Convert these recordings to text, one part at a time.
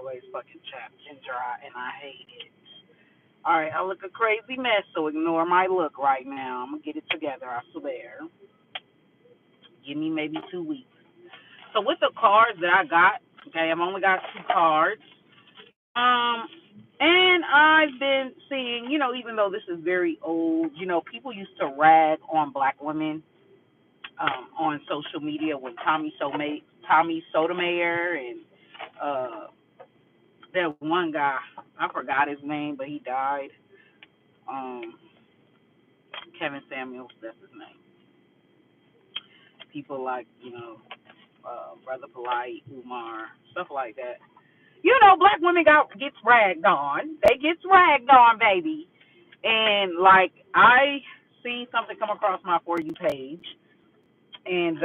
always fucking chapped and dry, and I hate it. All right, I look a crazy mess, so ignore my look right now. I'm gonna get it together, I swear. Give me maybe 2 weeks. So with the cards that I got, okay, I've only got 2 cards. Um, and I've been seeing, even though this is very old, people used to rag on black women on social media with Tommy Sotomayor and uh, that one guy. I forgot his name, but he died. Um, Kevin Samuels, that's his name. People like, Brother Polite, Umar, stuff like that. Black women gets ragged on. They gets ragged on, baby. And like I see something come across my For You page, and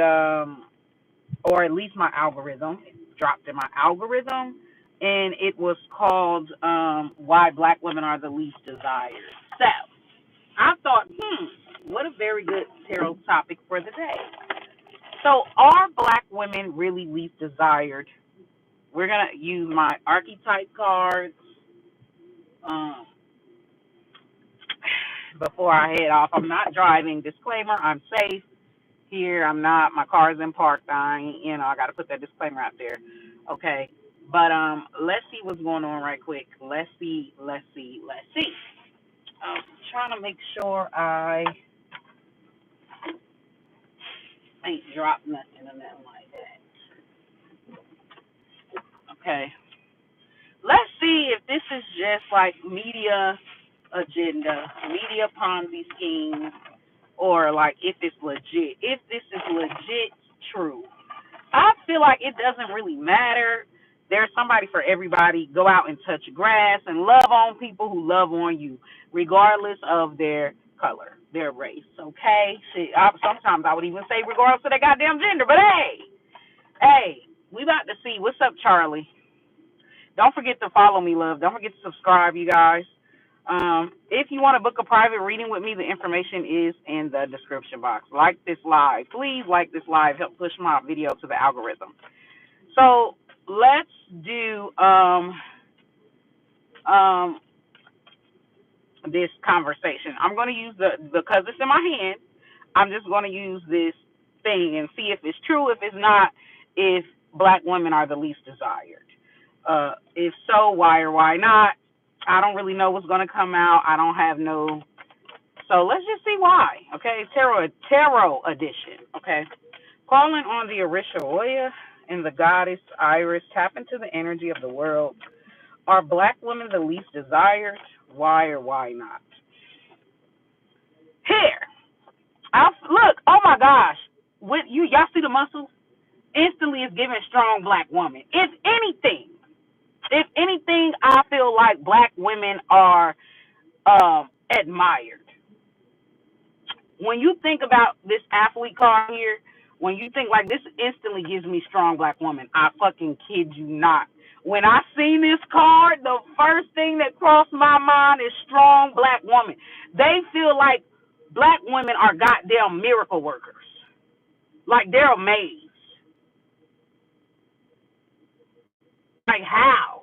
or at least my algorithm, it dropped in my algorithm, and it was called "Why Black Women Are the Least Desired." So I thought, what a very good tarot topic for the day. So are black women really least desired? We're gonna use my archetype cards. Um, Before I head off, I'm not driving. Disclaimer: I'm safe here. I'm not. My car's in park. I got to put that disclaimer out there. Okay. But let's see what's going on right quick. Let's see. I'm trying to make sure I ain't dropped nothing or nothing like that. Okay. Let's see if this is just like media agenda, media Ponzi schemes, or like if it's legit. If this is legit true. I feel like it doesn't really matter. There's somebody for everybody. Go out and touch grass and love on people who love on you, regardless of their color, their race. Okay? Sometimes I would even say regardless of their goddamn gender. But hey, we about to see. What's up, Charlie? Don't forget to follow me, love. Don't forget to subscribe, you guys. If you want to book a private reading with me, the information is in the description box. Like this live. Please like this live. Help push my video to the algorithm. So let's do this conversation. I'm going to use because it's in my hand, I'm just going to use this thing and see if it's true. If it's not, if black women are the least desired. If so, why or why not? I don't really know what's going to come out. I don't have no. So let's just see why. Okay, tarot edition. Okay, calling on the Orisha and the goddess Iris. Tap into the energy of the world. Are black women the least desired? Why or why not? Here, look. Oh my gosh, y'all see the muscles? Instantly, it's giving strong black woman. If anything, I feel like black women are admired. When you think about this athlete card here, when you think like this, instantly gives me strong black woman. I fucking kid you not. When I seen this card, the first thing that crossed my mind is strong black woman. They feel like black women are goddamn miracle workers. Like they're amazed. Like how?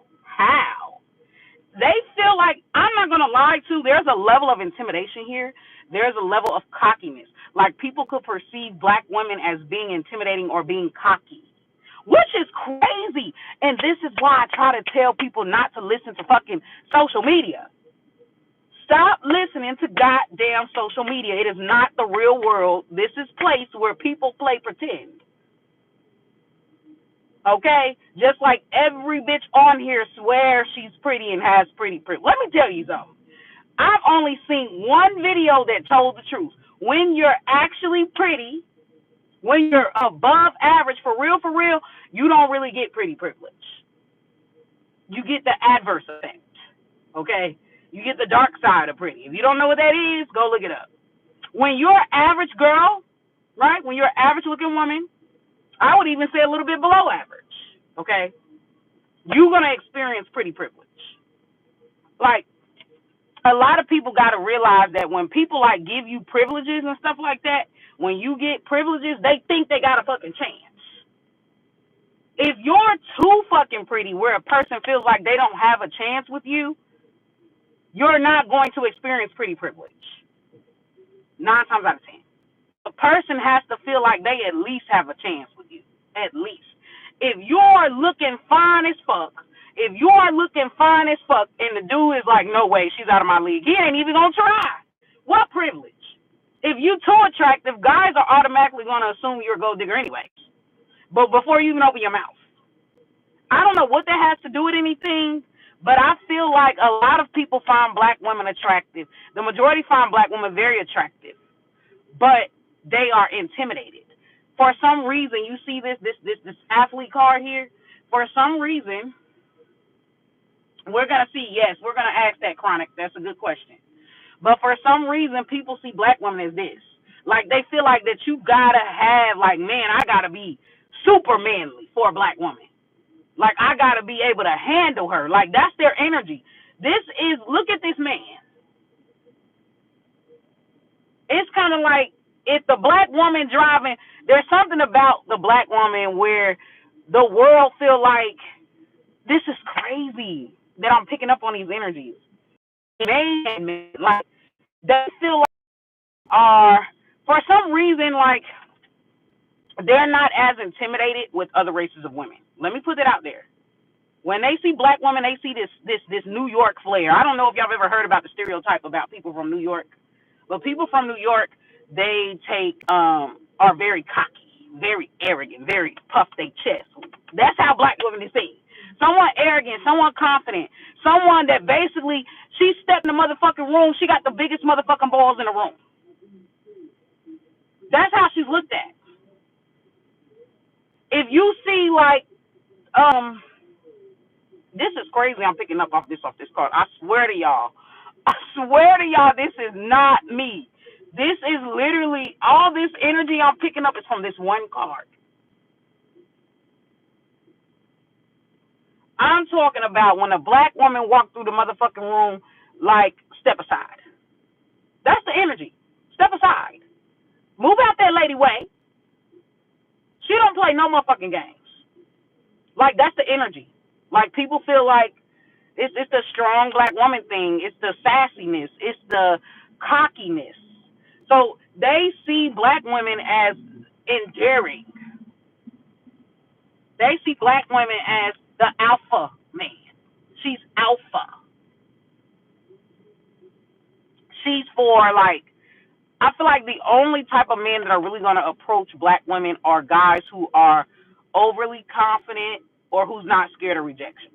They feel like, I'm not going to lie to, there's a level of intimidation here. There's a level of cockiness. Like people could perceive black women as being intimidating or being cocky, which is crazy. And this is why I try to tell people not to listen to fucking social media. Stop listening to goddamn social media. It is not the real world. This is a place where people play pretend. Okay? Just like every bitch on here swears she's pretty and has pretty. Let me tell you something. I've only seen one video that told the truth. When you're actually pretty, when you're above average, for real, you don't really get pretty privilege. You get the adverse effect. Okay? You get the dark side of pretty. If you don't know what that is, go look it up. When you're an average girl, right? When you're an average looking woman, I would even say a little bit below average, okay? You're going to experience pretty privilege. Like, a lot of people got to realize that when people, like, give you privileges and stuff like that, when you get privileges, they think they got a fucking chance. If you're too fucking pretty where a person feels like they don't have a chance with you, you're not going to experience pretty privilege. 9 times out of 10. A person has to feel like they at least have a chance with you. At least. If you're looking fine as fuck, and the dude is like, no way, she's out of my league, he ain't even gonna try. What privilege? If you too attractive, guys are automatically gonna assume you're a gold digger anyway. But before you even open your mouth. I don't know what that has to do with anything, but I feel like a lot of people find black women attractive. The majority find black women very attractive, but they are intimidated. For some reason, you see this athlete card here. For some reason, we're gonna see. Yes, we're gonna ask that, Chronic. That's a good question. But for some reason, people see black women as this. Like they feel like that you gotta have, like, man, I gotta be super manly for a black woman. Like, I got to be able to handle her. Like, that's their energy. Look at this man. It's kind of like if the black woman driving, there's something about the black woman where the world feel like, this is crazy that I'm picking up on these energies. Man, like, they feel like for some reason, like, they're not as intimidated with other races of women. Let me put it out there. When they see black women, they see this New York flair. I don't know if y'all have ever heard about the stereotype about people from New York, but people from New York, they are very cocky, very arrogant, very puff their chest. That's how black women is seen. Someone arrogant, someone confident, someone that basically, she stepped in the motherfucking room, she got the biggest motherfucking balls in the room. That's how she's looked at. If you see, like, this is crazy. I'm picking up off this card. I swear to y'all, this is not me. This is literally, all this energy I'm picking up is from this one card. I'm talking about when a black woman walked through the motherfucking room, like, step aside. That's the energy. Step aside. Move out that lady way. She don't play no motherfucking games. Like, that's the energy. Like, people feel like it's the strong black woman thing. It's the sassiness. It's the cockiness. So they see black women as endearing. They see black women as the alpha man. She's alpha. She's for, like, I feel like the only type of men that are really going to approach black women are guys who are overly confident or who's not scared of rejection.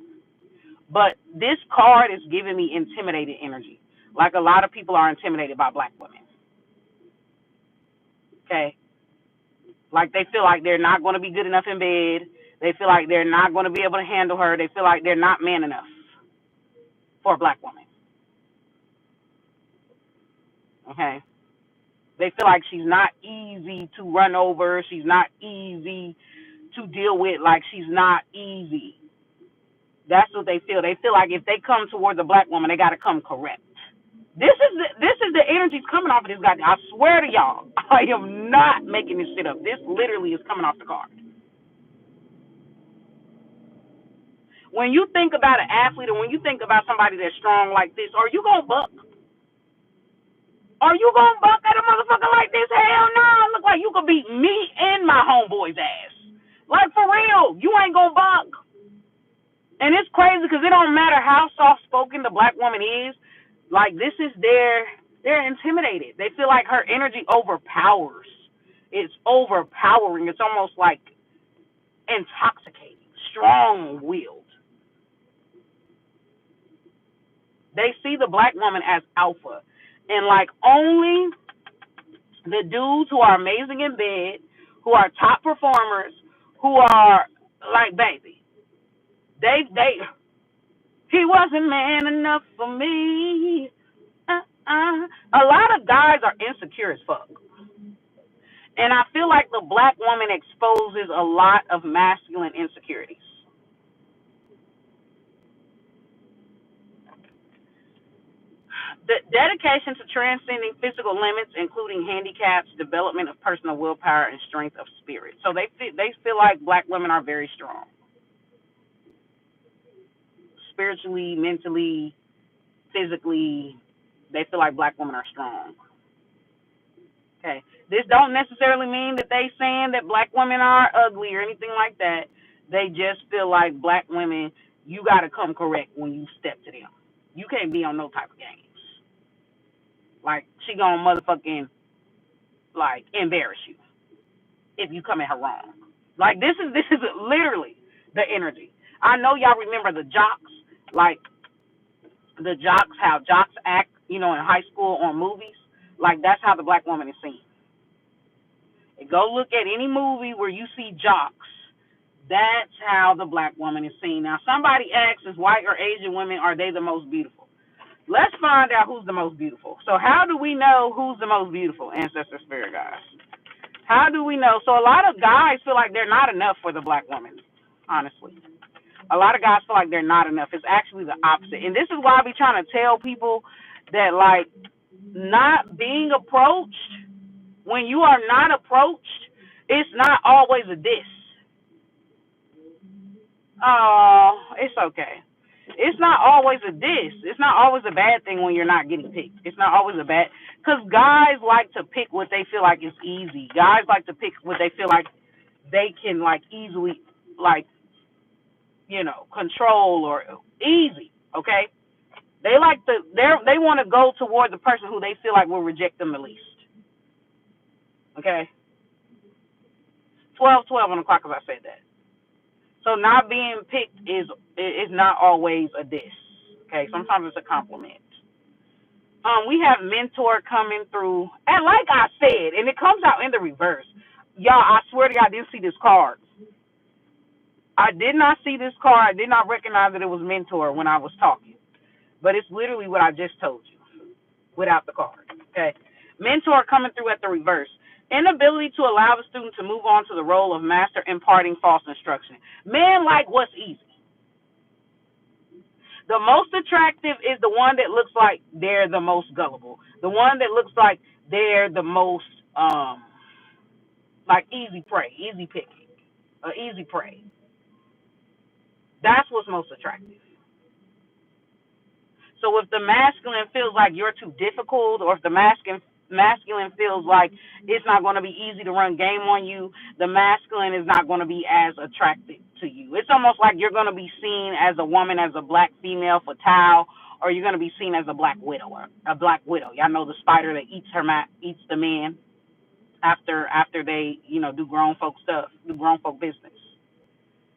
But this card is giving me intimidated energy. Like, a lot of people are intimidated by black women. Okay? Like, they feel like they're not going to be good enough in bed. They feel like they're not going to be able to handle her. They feel like they're not man enough for a black woman. Okay? They feel like she's not easy to run over. She's not easy to deal with. Like, she's not easy. That's what they feel. They feel like if they come towards a black woman, they got to come correct. This is the energies coming off of this guy. I swear to y'all, I am not making this shit up. This literally is coming off the card. When you think about an athlete, or when you think about somebody that's strong like this, are you gonna buck? Are you gonna buck at a motherfucker like this? Hell no. Look like you could beat me and my homeboy's ass. Like, for real, you ain't gonna buck. And it's crazy because it don't matter how soft-spoken the black woman is. Like, this is they're intimidated. They feel like her energy overpowers. It's overpowering. It's almost like intoxicating, strong-willed. They see the black woman as alpha. And, like, only the dudes who are amazing in bed, who are top performers, who are, like, baby, he wasn't man enough for me. A lot of guys are insecure as fuck. And I feel like the black woman exposes a lot of masculine insecurities. The dedication to transcending physical limits, including handicaps, development of personal willpower, and strength of spirit. So they feel like black women are very strong, spiritually, mentally, physically. They feel like black women are strong. Okay, this don't necessarily mean that they saying that black women are ugly or anything like that. They just feel like black women, you got to come correct when you step to them. You can't be on no type of games. Like she gonna motherfucking like embarrass you if you come at her wrong. Like this is literally the energy. I know y'all remember the jocks, like the jocks, how jocks act, in high school on movies. Like that's how the black woman is seen. And go look at any movie where you see jocks. That's how the black woman is seen. Now somebody asks, is white or Asian women, are they the most beautiful? Let's find out who's the most beautiful. So how do we know who's the most beautiful, ancestor spirit guys? How do we know? So a lot of guys feel like they're not enough for the black woman, honestly. A lot of guys feel like they're not enough. It's actually the opposite. And this is why I be trying to tell people that, like, not being approached, when you are not approached, it's not always a diss. Oh, it's okay. It's not always a diss. It's not always a bad thing when you're not getting picked. It's not always a bad, because guys like to pick what they feel like is easy. Guys like to pick what they feel like they can, like, easily, like, control or easy. Okay, they want to go toward the person who they feel like will reject them the least. Okay, 12:12 on the clock, as I said that. So not being picked is not always a diss. Okay, sometimes it's a compliment. We have mentor coming through, and like I said, and it comes out in the reverse. Y'all, I swear to God, I didn't see this card. I did not see this card. I did not recognize that it was mentor when I was talking. But it's literally what I just told you without the card. Okay, mentor coming through at the reverse. Inability to allow the student to move on to the role of master, imparting false instruction. Men like what's easy. The most attractive is the one that looks like they're the most gullible. The one that looks like they're the most, like easy prey, easy picking, easy prey. That's what's most attractive. So if the masculine feels like you're too difficult, or if the masculine feels like it's not going to be easy to run game on you, the masculine is not going to be as attracted to you. It's almost like you're going to be seen as a woman, as a black female fatale, or you're going to be seen as a black widow. A black widow. Y'all know the spider that eats the man after they do grown folk stuff, do grown folk business.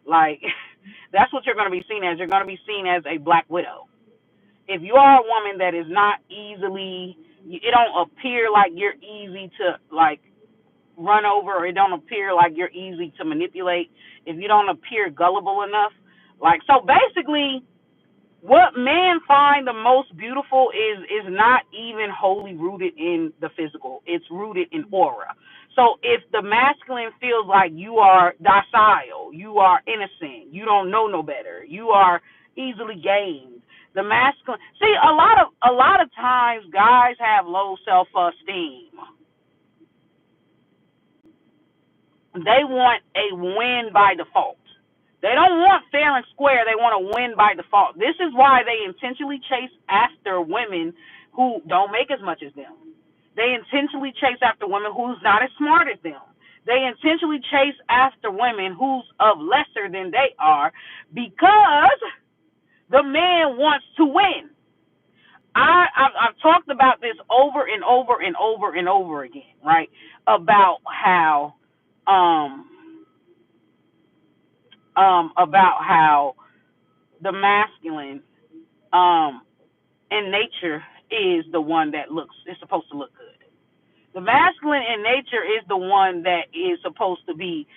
Like that's what you're going to be seen as. You're going to be seen as a black widow. If you are a woman that is not easily, it don't appear like you're easy to, like, run over, or it don't appear like you're easy to manipulate, if you don't appear gullible enough, like, so basically what men find the most beautiful is not even wholly rooted in the physical. It's rooted in aura. So if the masculine feels like you are docile, you are innocent, you don't know no better, you are easily gained, the masculine, see, a lot of times guys have low self-esteem. They want a win by default. They don't want fair and square. They want to win by default. This is why they intentionally chase after women who don't make as much as them. They intentionally chase after women who's not as smart as them. They intentionally chase after women who's of lesser than they are, because the man wants to win. I've talked about this over and over and over and over again, right? About how the masculine in nature is the one that is supposed to look good. The masculine in nature is the one that is supposed to be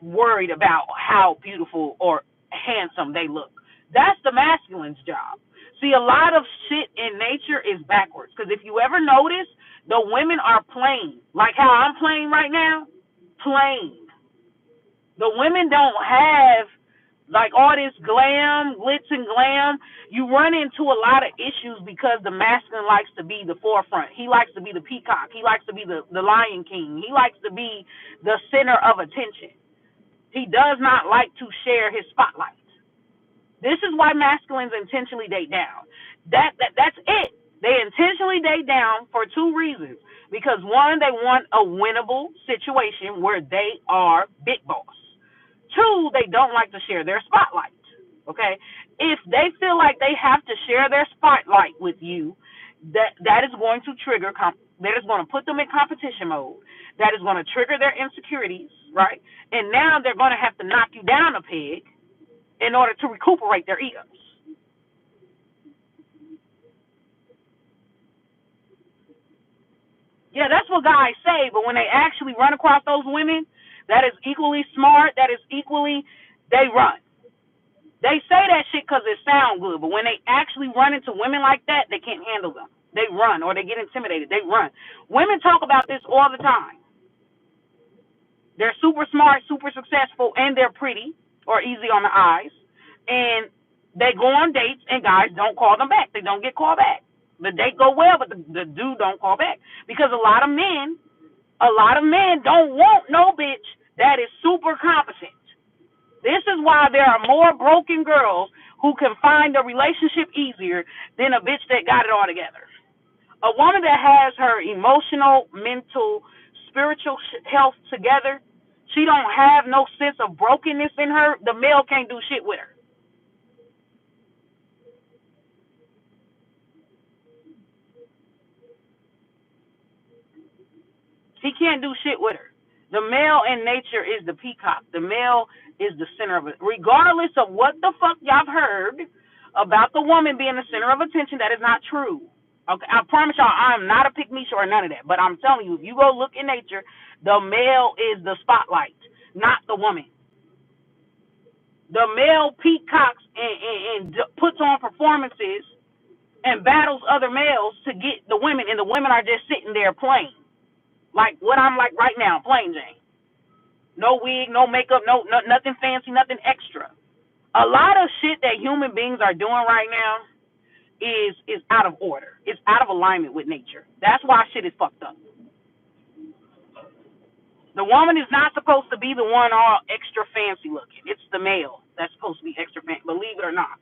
worried about how beautiful or handsome they look. That's the masculine's job. See, a lot of shit in nature is backwards. Because if you ever notice, the women are plain. Like how I'm plain right now, plain. The women don't have Like all this glam, glitz and glam, you run into a lot of issues because the masculine likes to be the forefront. He likes to be the peacock. He likes to be the lion king. He likes to be the center of attention. He does not like to share his spotlight. This is why masculines intentionally date down. That's it. They intentionally date down for two reasons. Because one, they want a winnable situation where they are big boss. Two, they don't like to share their spotlight. Okay? If they feel like they have to share their spotlight with you, that is going to trigger that is going to put them in competition mode. That is going to trigger their insecurities, right? And now they're going to have to knock you down a peg in order to recuperate their egos. Yeah, that's what guys say, but when they actually run across those women that is equally smart, that is equally, they run. They say that shit because it sounds good, but when they actually run into women like that, they can't handle them. They run, or they get intimidated. They run. Women talk about this all the time. They're super smart, super successful, and they're pretty or easy on the eyes. And they go on dates, and guys don't call them back. They don't get called back. The date go well, but the dude don't call back because a lot of men don't want no bitch that is super competent. This is why there are more broken girls who can find a relationship easier than a bitch that got it all together. A woman that has her emotional, mental, spiritual health together, she don't have no sense of brokenness in her, the male can't do shit with her. He can't do shit with her. The male in nature is the peacock. The male is the center of it. Regardless of what the fuck y'all heard about the woman being the center of attention, that is not true. Okay, I promise y'all, I'm not a pick-me-show or none of that. But I'm telling you, if you go look in nature, the male is the spotlight, not the woman. The male peacocks and puts on performances and battles other males to get the women, and the women are just sitting there playing. Like what I'm like right now, plain Jane. No wig, no makeup, no nothing fancy, nothing extra. A lot of shit that human beings are doing right now is out of order. It's out of alignment with nature. That's why shit is fucked up. The woman is not supposed to be the one all extra fancy looking. It's the male that's supposed to be extra fancy. Believe it or not.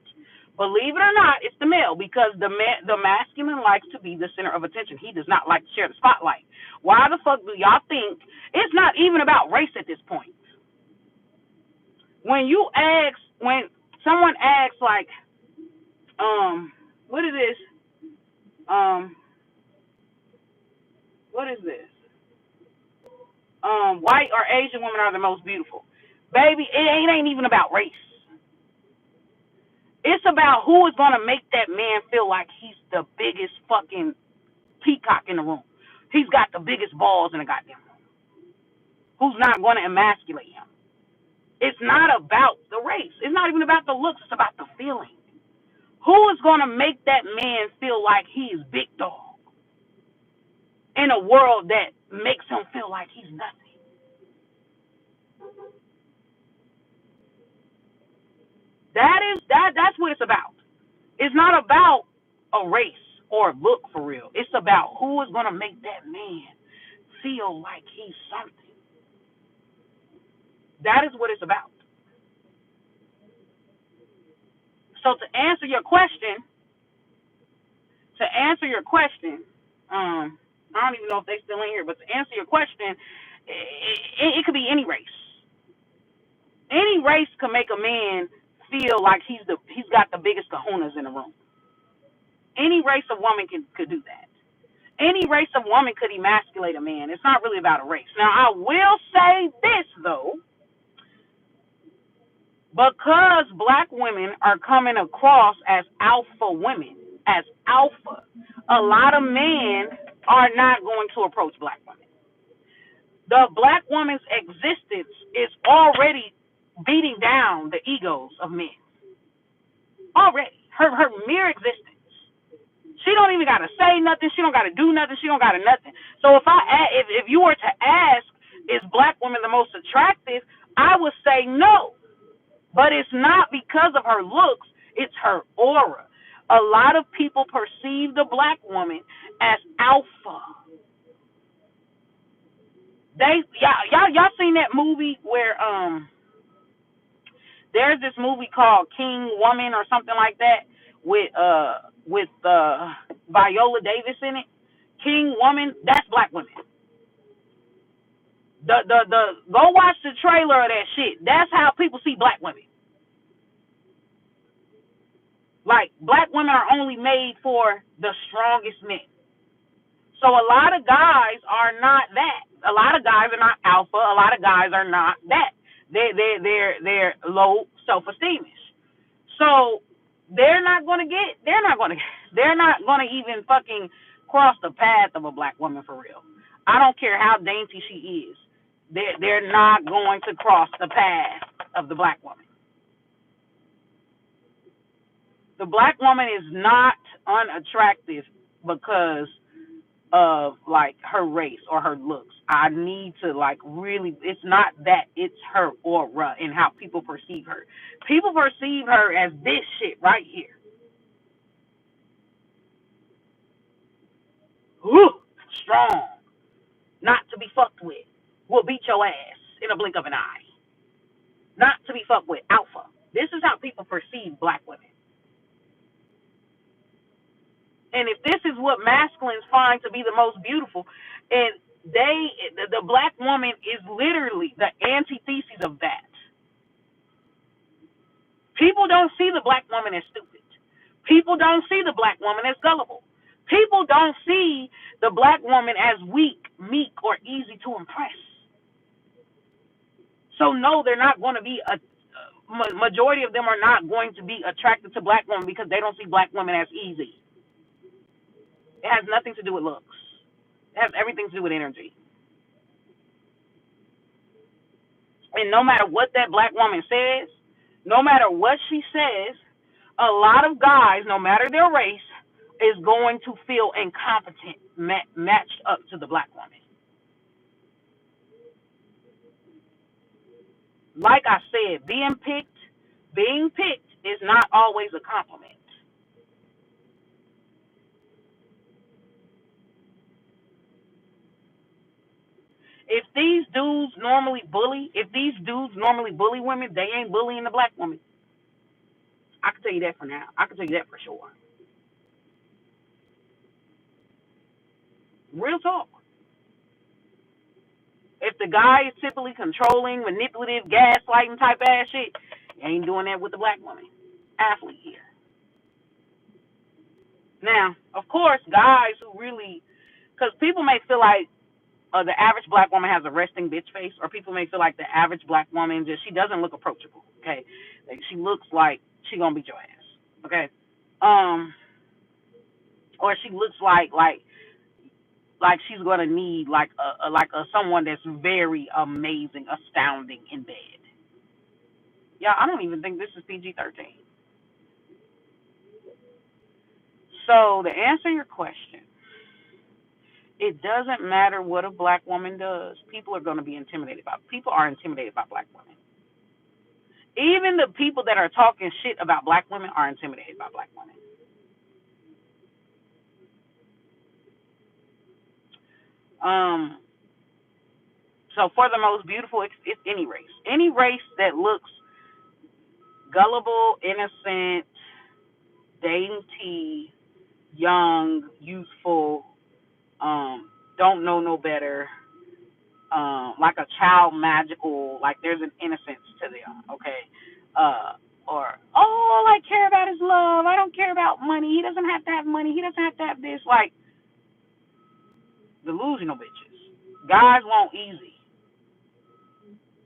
Believe it or not, it's the male because the masculine likes to be the center of attention. He does not like to share the spotlight. Why the fuck do y'all think it's not even about race at this point? When someone asks like, what is this? What is this? White or Asian women are the most beautiful. Baby, it ain't even about race. It's about who is going to make that man feel like he's the biggest fucking peacock in the room. He's got the biggest balls in the goddamn room. Who's not going to emasculate him? It's not about the race. It's not even about the looks. It's about the feeling. Who is going to make that man feel like he is big dog in a world that makes him feel like he's nothing? That's what it's about. It's not about a race or look for real. It's about who is going to make that man feel like he's something. That is what it's about. So to answer your question, I don't even know if they still in here, but to answer your question, it could be any race. Any race could make a man feel like he's got the biggest kahunas in the room. Any race of woman could do that. Any race of woman could emasculate a man. It's not really about a race. Now, I will say this, though. Because black women are coming across as alpha women, as alpha, a lot of men are not going to approach black women. The black woman's existence is already beating down the egos of men. Already. Her mere existence. She don't even got to say nothing. She don't got to do nothing. She don't got to nothing. So if you were to ask, is black women the most attractive, I would say no. But it's not of her looks, it's her aura. A lot of people perceive the black woman as alpha. Y'all seen that movie where there's this movie called King Woman or something like that with Viola Davis in it. King Woman, that's black women. The go watch the trailer of that shit. That's how people see black women. Like, black women are only made for the strongest men. So a lot of guys are not that. A lot of guys are not alpha. A lot of guys are not that. They're low self-esteemish. So they're not gonna even fucking cross the path of a black woman for real. I don't care how dainty she is. They're not going to cross the path of the black woman. The black woman is not unattractive because of like her race or her looks. I need to like really, it's not that, it's her aura and how people perceive her. People perceive her as this shit right here. Whew, strong, not to be fucked with. Will beat your ass in a blink of an eye. Not to be fucked with, alpha. This is how people perceive black women. And if this is what masculines find to be the most beautiful, and the black woman is literally the antithesis of that. People don't see the black woman as stupid. People don't see the black woman as gullible. People don't see the black woman as weak, meek, or easy to impress. So no, they're not going to be majority of them are not going to be attracted to black women because they don't see black women as easy. It has nothing to do with looks. It has everything to do with energy. And no matter what that black woman says, no matter what she says, a lot of guys, no matter their race, is going to feel incompetent matched up to the black woman. Like I said, being picked is not always a compliment. If these dudes normally bully women, they ain't bullying the black woman. I can tell you that for now. I can tell you that for sure. Real talk. If the guy is typically controlling, manipulative, gaslighting type ass shit, you ain't doing that with the black woman. Athlete here. Now, of course, guys who really, because people may feel like the average black woman has a resting bitch face, or people may feel like the average black woman she doesn't look approachable. Okay, like she looks like she gonna beat your ass. Okay, or she looks like she's gonna need like a someone that's very amazing, astounding in bed. Yeah, I don't even think this is PG-13. So to answer your question, it doesn't matter what a black woman does. People are going to be intimidated by. People are intimidated by black women. Even the people that are talking shit about black women are intimidated by black women. So for the most beautiful, it's any race that looks gullible, innocent, dainty, young, youthful, don't know no better, like a child magical, like there's an innocence to them, okay? Or, all I care about is love. I don't care about money. He doesn't have to have money. He doesn't have to have this. Like, delusional bitches. Guys want easy.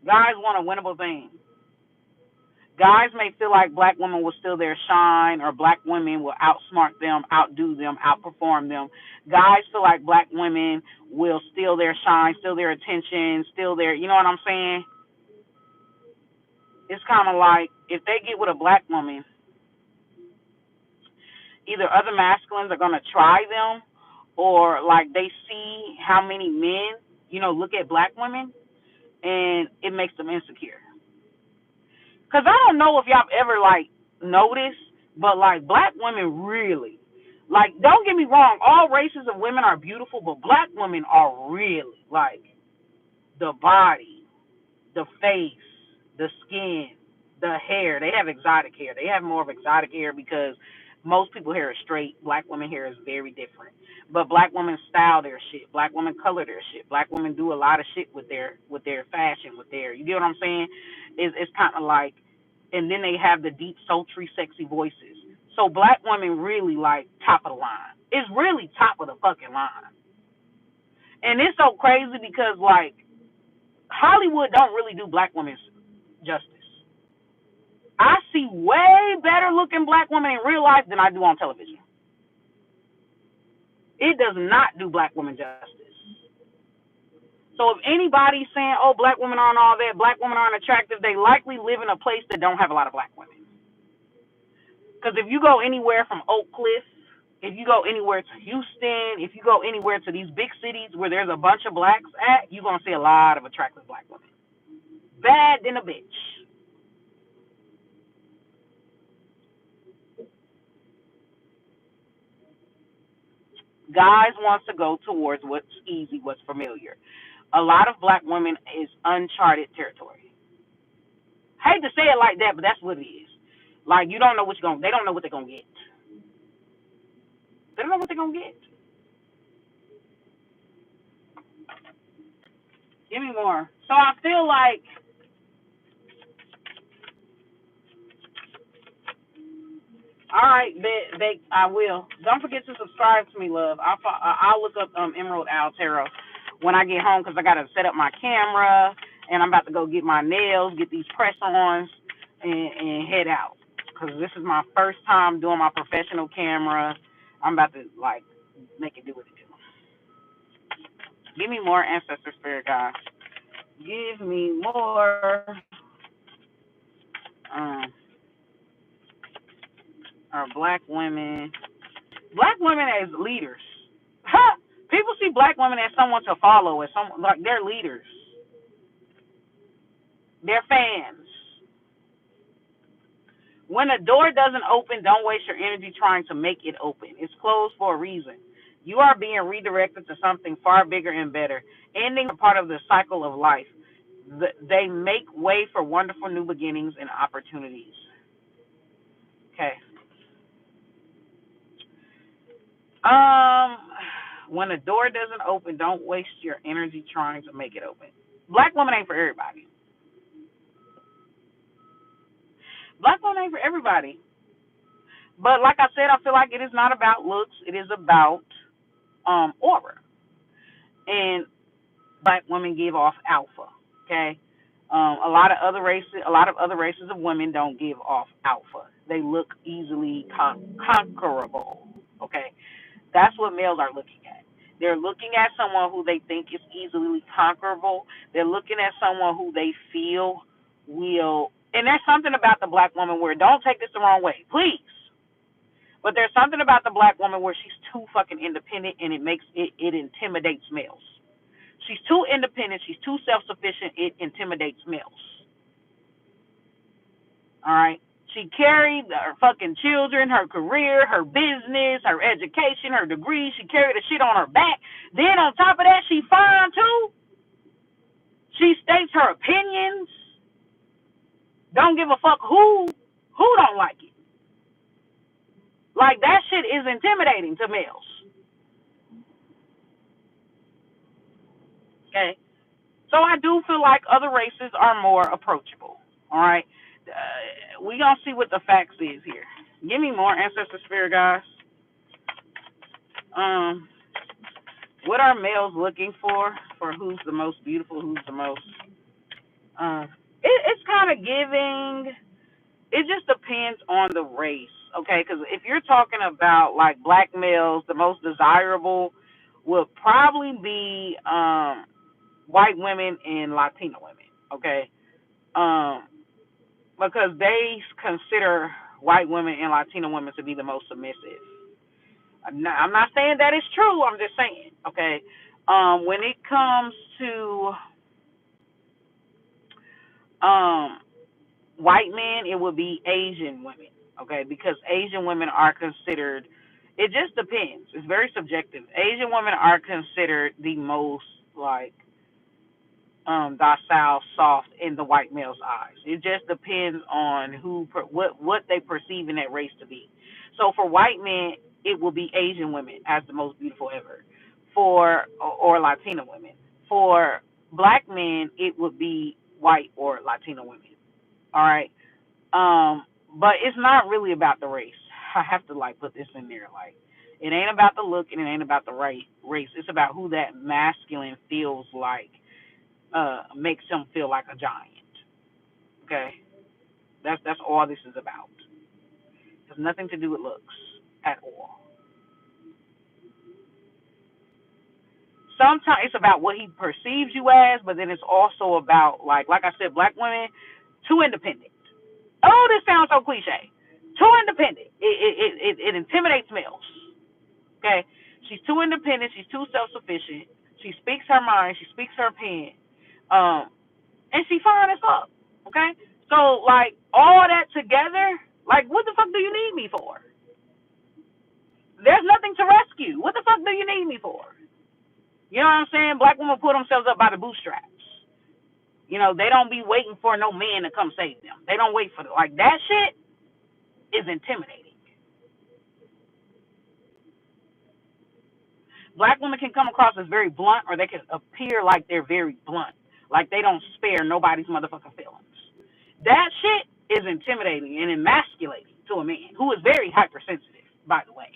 Guys want a winnable thing. Guys may feel like black women will steal their shine, or black women will outsmart them, outdo them, outperform them. Guys feel like black women will steal their shine, steal their attention, steal their, you know what I'm saying? It's kind of like if they get with a black woman, either other masculines are going to try them, or like they see how many men, look at black women, and it makes them insecure. Because I don't know if y'all ever, like, notice, but like black women really, like, don't get me wrong, all races of women are beautiful, but black women are really like the body, the face, the skin, the hair. They have exotic hair. They have more of exotic hair because most people hair is straight. Black women hair is very different. But black women style their shit. Black women color their shit. Black women do a lot of shit with their fashion, with their, you get what I'm saying? It's kind of like, and then they have the deep, sultry, sexy voices. So black women really like top of the line. It's really top of the fucking line. And it's so crazy because like Hollywood don't really do black women justice. I see way better looking black women in real life than I do on television. It does not do black women justice. So if anybody's saying, oh, black women aren't all that, black women aren't attractive, they likely live in a place that don't have a lot of black women. Because if you go anywhere from Oak Cliff, if you go anywhere to Houston, if you go anywhere to these big cities where there's a bunch of blacks at, you're going to see a lot of attractive black women. Bad than a bitch. Guys wants to go towards what's easy, what's familiar. A lot of black women is uncharted territory. Hate to say it like that, but that's what it is. Like, you don't know what you're going to, they don't know what they're going to get. They don't know what they're going to get. Give me more. So I feel like, all right, I will. Don't forget to subscribe to me, love. I'll look up Emerald Owl Tarot when I get home because I got to set up my camera and I'm about to go get my nails, get these press-ons, and head out because this is my first time doing my professional camera. I'm about to, like, make it do what it do. Give me more ancestor spirit guys. Give me more. Um, are black women as leaders? Ha! People see black women as someone to follow, as someone like they're leaders. They're fans. When a door doesn't open, don't waste your energy trying to make it open. It's closed for a reason. You are being redirected to something far bigger and better. Ending a part of the cycle of life. They make way for wonderful new beginnings and opportunities. Okay. Um, when a door doesn't open, don't waste your energy trying to make it open. Black woman ain't for everybody. Black woman ain't for everybody. But like I said, I feel like it is not about looks. It is about aura. And black women give off alpha. Okay. A lot of other races of women don't give off alpha. They look easily conquerable. Okay. That's what males are looking at. They're looking at someone who they think is easily conquerable. They're looking at someone who they feel will, and there's something about the black woman where, don't take this the wrong way, please. But there's something about the black woman where she's too fucking independent and it intimidates males. She's too independent, she's too self-sufficient, it intimidates males. All right? She carried her fucking children, her career, her business, her education, her degree. She carried the shit on her back. Then on top of that, she fine too. She states her opinions. Don't give a fuck who don't like it. Like, that shit is intimidating to males. Okay? So I do feel like other races are more approachable. All right? We gonna see what the facts is here. Give me more ancestor spirit guys. What are males looking for who's the most beautiful, who's the most it's kind of giving, it just depends on the race, okay? Because if you're talking about like black males, the most desirable would probably be white women and Latino women, okay? Because they consider white women and Latino women to be the most submissive. I'm not saying that it's true. I'm just saying, okay. When it comes to white men, it would be Asian women, okay? Because Asian women are considered, it just depends. It's very subjective. Asian women are considered the most, like, docile, soft in the white male's eyes. It just depends on what they perceive in that race to be. So for white men, it will be Asian women as the most beautiful ever, or Latina women. For black men, it would be white or Latino women. All right. But it's not really about the race. I have to like put this in there. Like, it ain't about the look and it ain't about the race. It's about who that masculine feels like, makes him feel like a giant. Okay, that's all this is about. It has nothing to do with looks at all. Sometimes it's about what he perceives you as, but then it's also about, like I said, black women too independent. Oh, this sounds so cliche. Too independent. It intimidates males. Okay, she's too independent. She's too self sufficient. She speaks her mind. She speaks her pen. And she fine as fuck. Okay, so like all that together, like what the fuck do you need me for? There's nothing to rescue. What the fuck do you need me for? You know what I'm saying? Black women put themselves up by the bootstraps. You know, they don't be waiting for no man to come save them. They don't wait for it. Like that shit is intimidating. Black women can come across as very blunt, or they can appear like they're very blunt, like they don't spare nobody's motherfucking feelings. That shit is intimidating and emasculating to a man who is very hypersensitive, by the way.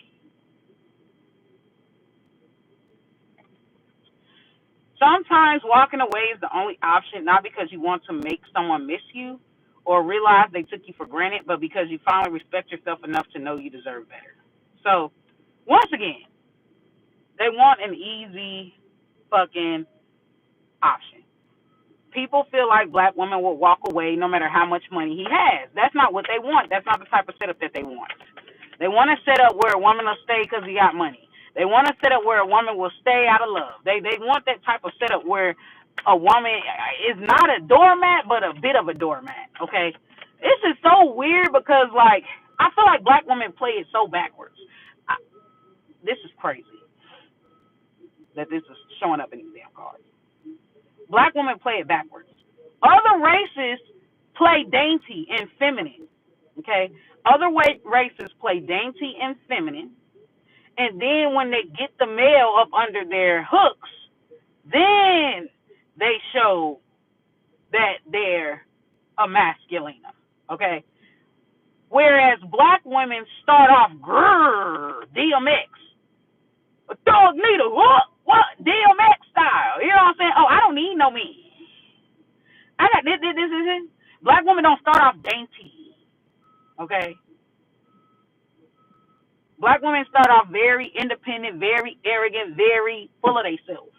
Sometimes walking away is the only option, not because you want to make someone miss you or realize they took you for granted, but because you finally respect yourself enough to know you deserve better. So, once again, they want an easy fucking option. People feel like black women will walk away no matter how much money he has. That's not what they want. That's not the type of setup that they want. They want a setup where a woman will stay because he got money. They want a setup where a woman will stay out of love. They want that type of setup where a woman is not a doormat, but a bit of a doormat. Okay, this is so weird because like I feel like black women play it so backwards. I, this is crazy that this is showing up in these damn cards. Black women play it backwards. Other races play dainty and feminine. Okay, other races play dainty and feminine. And then when they get the male up under their hooks, then they show that they're a masculina. Okay? Whereas black women start off, grrr, DMX. A dog need a what? DMX style. You know what I'm saying? Oh, I don't need no me. I got this. Black women don't start off dainty. Okay? Black women start off very independent, very arrogant, very full of themselves.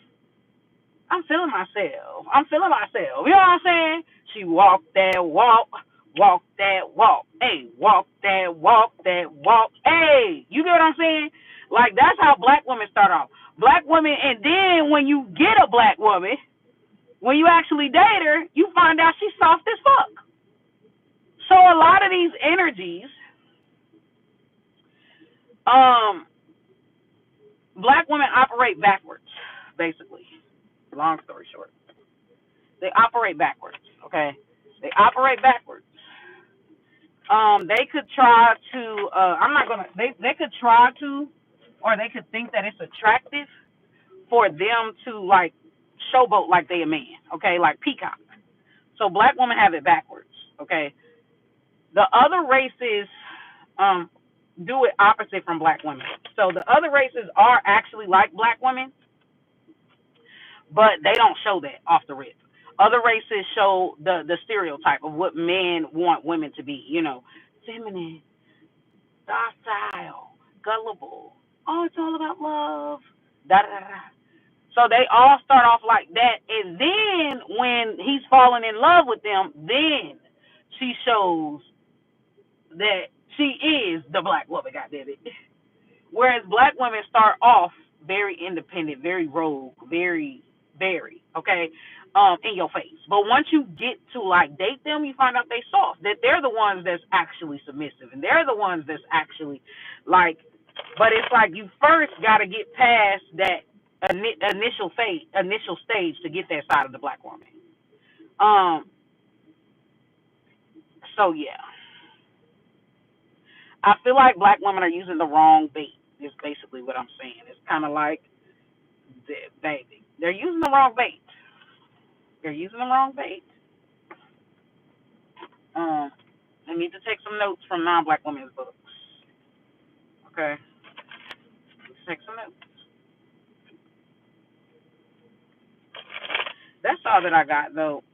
I'm feeling myself. You know what I'm saying? She walked that walk, walk that walk. Hey, walk that walk, that walk. Hey, you get what I'm saying? Like, that's how black women start off. Black women, and then when you get a black woman, when you actually date her, you find out she's soft as fuck. So a lot of these energies, black women operate backwards, basically. Long story short, they operate backwards. Okay, they operate backwards. They could try to. I'm not gonna. They could try to, or they could think that it's attractive for them to like showboat like they a man. Okay, like peacock. So black women have it backwards. Okay, the other races do it opposite from black women. So the other races are actually like black women, but they don't show that off the rip. Other races show the stereotype of what men want women to be, you know, feminine, docile, gullible. Oh, it's all about love. Da da da. So they all start off like that, and then when he's falling in love with them, then she shows that she is the black woman. Goddamn it. Whereas black women start off very independent, very rogue, very, okay. in your face. But once you get to like date them, you find out they soft. That they're the ones that's actually submissive, and they're the ones that's actually like. But it's like you first got to get past that initial stage to get that side of the black woman. Um. So yeah, I feel like black women are using the wrong bait. Is basically what I'm saying. It's kind of like, baby, they're using the wrong bait. They're using the wrong bait. Um. I need to take some notes from non-black women's books. Okay. Let's take some notes. That's all that I got though.